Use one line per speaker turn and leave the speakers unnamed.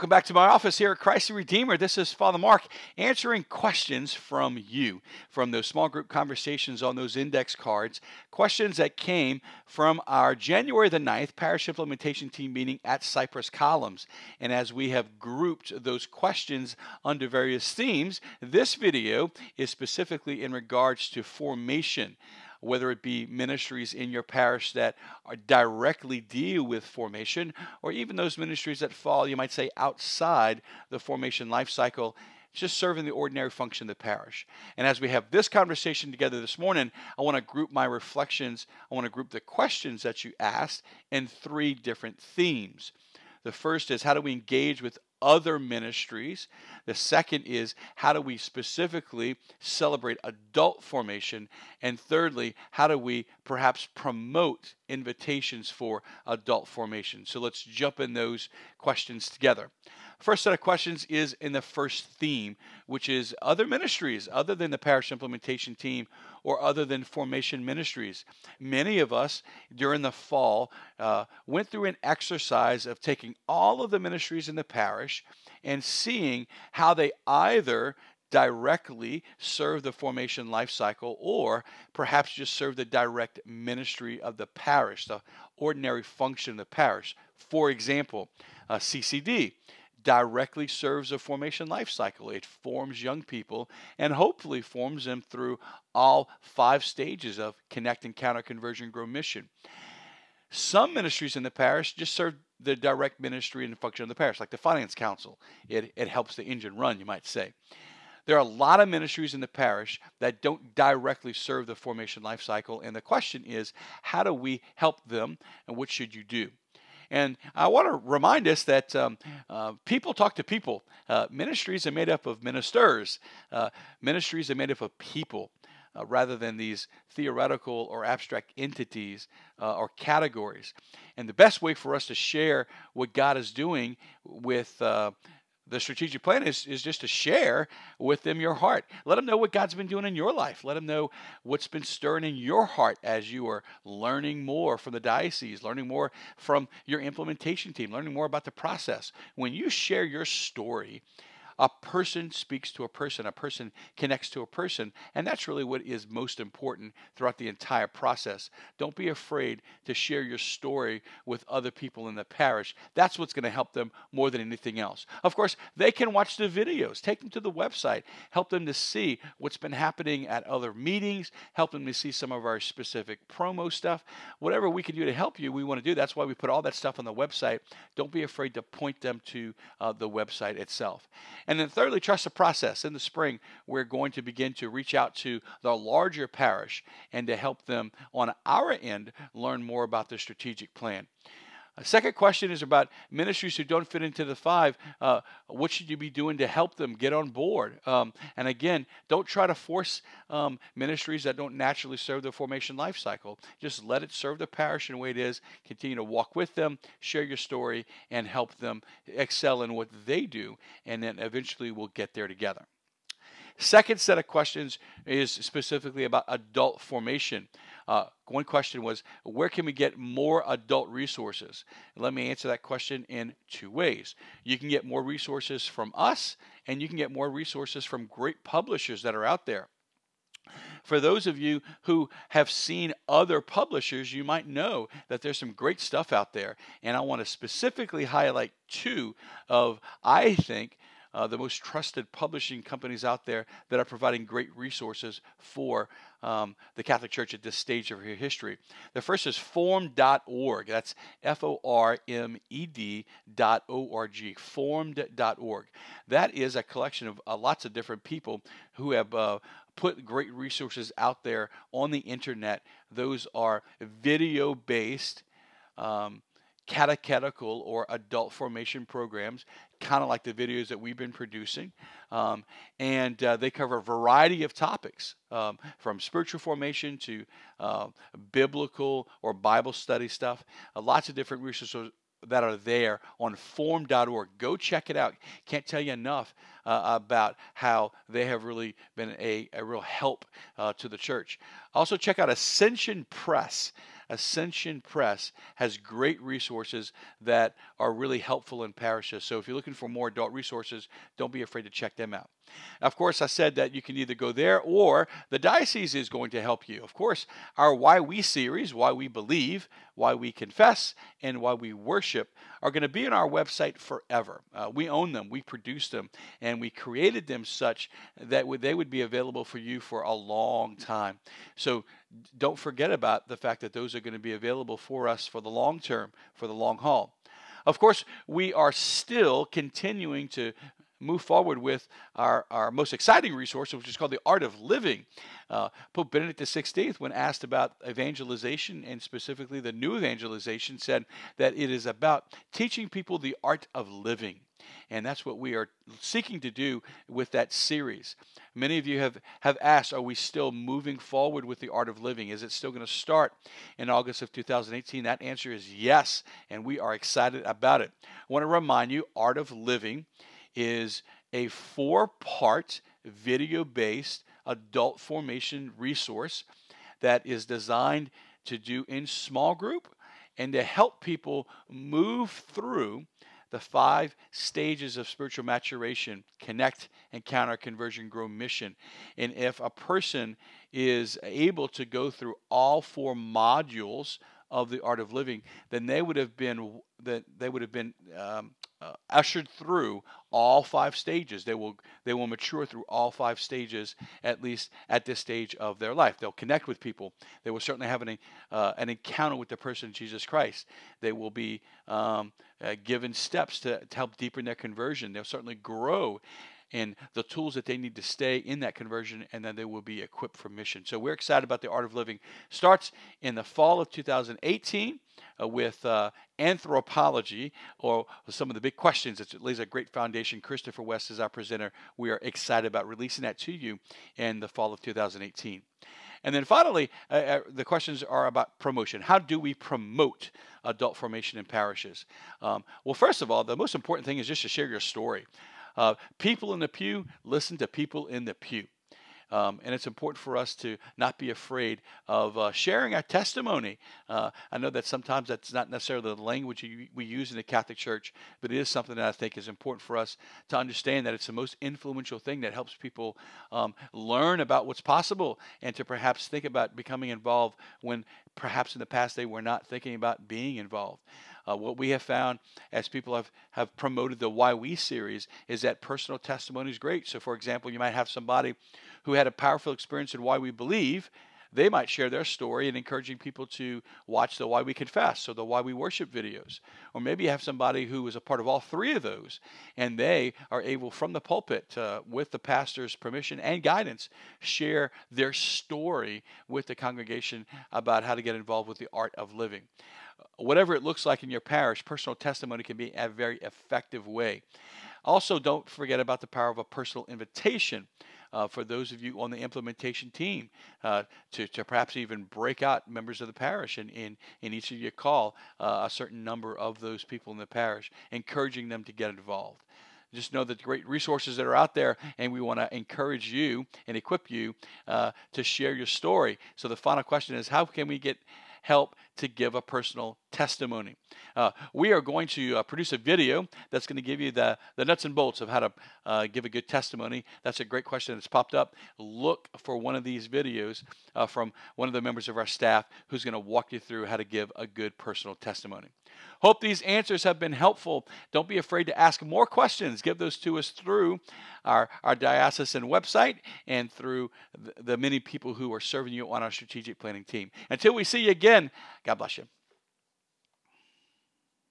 Welcome back to my office here at Christ the Redeemer. This is Father Mark answering questions from you, from those small group conversations on those index cards, questions that came from our January the 9th Parish Implementation Team meeting at Cypress Columns. And as we have grouped those questions under various themes, this video is specifically in regards to formation, whether it be ministries in your parish that directly deal with formation, or even those ministries that fall, you might say, outside the formation life cycle, just serving the ordinary function of the parish. And as we have this conversation together this morning, I want to group my reflections, I want to group the questions that you asked in three different themes. The first is, how do we engage with other ministries? The second is, how do we specifically celebrate adult formation? And thirdly, how do we perhaps promote invitations for adult formation? So let's jump in those questions together. First set of questions is in the first theme, which is other ministries other than the parish implementation team or other than formation ministries. Many of us during the fall went through an exercise of taking all of the ministries in the parish and seeing how they either directly serve the formation life cycle or perhaps just serve the direct ministry of the parish, the ordinary function of the parish. For example, CCD directly serves a formation life cycle. It forms young people and hopefully forms them through all 5 stages of connect, encounter, conversion, grow, mission. Some ministries in the parish just serve the direct ministry and function of the parish, like the finance council. It helps the engine run, you might say. There are a lot of ministries in the parish that don't directly serve the formation life cycle, and the question is, how do we help them, and what should you do? And I want to remind us that people talk to people. Ministries are made up of ministers. Ministries are made up of people rather than these theoretical or abstract entities or categories. And the best way for us to share what God is doing with the strategic plan is just to share with them your heart. Let them know what God's been doing in your life. Let them know what's been stirring in your heart as you are learning more from the diocese, learning more from your implementation team, learning more about the process. When you share your story, a person speaks to a person connects to a person, and that's really what is most important throughout the entire process. Don't be afraid to share your story with other people in the parish. That's what's going to help them more than anything else. Of course, they can watch the videos, take them to the website, help them to see what's been happening at other meetings, help them to see some of our specific promo stuff. Whatever we can do to help you, we want to do. That's why we put all that stuff on the website. Don't be afraid to point them to the website itself. And then thirdly, trust the process. In the spring, we're going to begin to reach out to the larger parish and to help them on our end learn more about the strategic plan. A second question is about ministries who don't fit into the 5. What should you be doing to help them get on board? And again, don't try to force ministries that don't naturally serve the formation life cycle. Just let it serve the parish in the way it is. Continue to walk with them, share your story, and help them excel in what they do. And then eventually we'll get there together. Second set of questions is specifically about adult formation. One question was, where can we get more adult resources? Let me answer that question in 2 ways. You can get more resources from us, and you can get more resources from great publishers that are out there. For those of you who have seen other publishers, you might know that there's some great stuff out there. And I want to specifically highlight 2 of, I think, the most trusted publishing companies out there that are providing great resources for the Catholic Church at this stage of her history. The first is formed.org. That's formed.org. Formed.org. That is a collection of lots of different people who have put great resources out there on the internet. Those are video-based catechetical or adult formation programs, kind of like the videos that we've been producing. And they cover a variety of topics, from spiritual formation to biblical or Bible study stuff. Lots of different resources that are there on form.org. Go check it out. Can't tell you enough about how they have really been a real help to the church. Also check out Ascension Press. Ascension Press has great resources that are really helpful in parishes. So if you're looking for more adult resources, don't be afraid to check them out. Of course, I said that you can either go there or the diocese is going to help you. Of course, our Why We series, Why We Believe, Why We Confess, and Why We Worship are going to be on our website forever. We own them, we produce them, and we created them such that they would be available for you for a long time. So don't forget about the fact that those are going to be available for us for the long term, for the long haul. Of course, we are still continuing to move forward with our most exciting resource, which is called the Art of Living. Pope Benedict XVI, when asked about evangelization, and specifically the new evangelization, said that it is about teaching people the art of living. And that's what we are seeking to do with that series. Many of you have asked, are we still moving forward with the Art of Living? Is it still going to start in August of 2018? That answer is yes, and we are excited about it. I want to remind you, Art of Living is a 4-part video-based adult formation resource that is designed to do in small group and to help people move through the 5 stages of spiritual maturation: connect, encounter, conversion, grow, mission. And if a person is able to go through all 4 modules of the Art of Living, then they would have been ushered through all 5 stages. They will mature through all 5 stages, at least at this stage of their life. They'll connect with people. They will certainly have an encounter with the person Jesus Christ. They will be given steps to help deepen their conversion. They'll certainly grow in the tools that they need to stay in that conversion, and then they will be equipped for mission. So we're excited about the Art of Living. Starts in the fall of 2018 with anthropology, or some of the big questions. It lays a great foundation. Christopher West is our presenter. We are excited about releasing that to you in the fall of 2018. And then finally, the questions are about promotion. How do we promote adult formation in parishes? Well, first of all, the most important thing is just to share your story. People in the pew listen to people in the pew. And it's important for us to not be afraid of sharing our testimony. I know that sometimes that's not necessarily the language we use in the Catholic Church, but it is something that I think is important for us to understand, that it's the most influential thing that helps people learn about what's possible and to perhaps think about becoming involved when perhaps in the past they were not thinking about being involved. What we have found as people have promoted the Why We series is that personal testimony is great. So, for example, you might have somebody who had a powerful experience in Why We Believe. They might share their story and encouraging people to watch the Why We Confess or the Why We Worship videos. Or maybe you have somebody who is a part of all 3 of those, and they are able from the pulpit, with the pastor's permission and guidance, share their story with the congregation about how to get involved with the art of living. Whatever it looks like in your parish, personal testimony can be a very effective way. Also, don't forget about the power of a personal invitation. For those of you on the implementation team, to perhaps even break out members of the parish, and in each of you call a certain number of those people in the parish, encouraging them to get involved. Just know that the great resources that are out there, and we want to encourage you and equip you to share your story. So the final question is, how can we get help to give a personal testimony? We are going to produce a video that's going to give you the nuts and bolts of how to give a good testimony. That's a great question that's popped up. Look for one of these videos from one of the members of our staff who's going to walk you through how to give a good personal testimony. Hope these answers have been helpful. Don't be afraid to ask more questions. Give those to us through our diocesan website and through the many people who are serving you on our strategic planning team. Until we see you again, God bless you.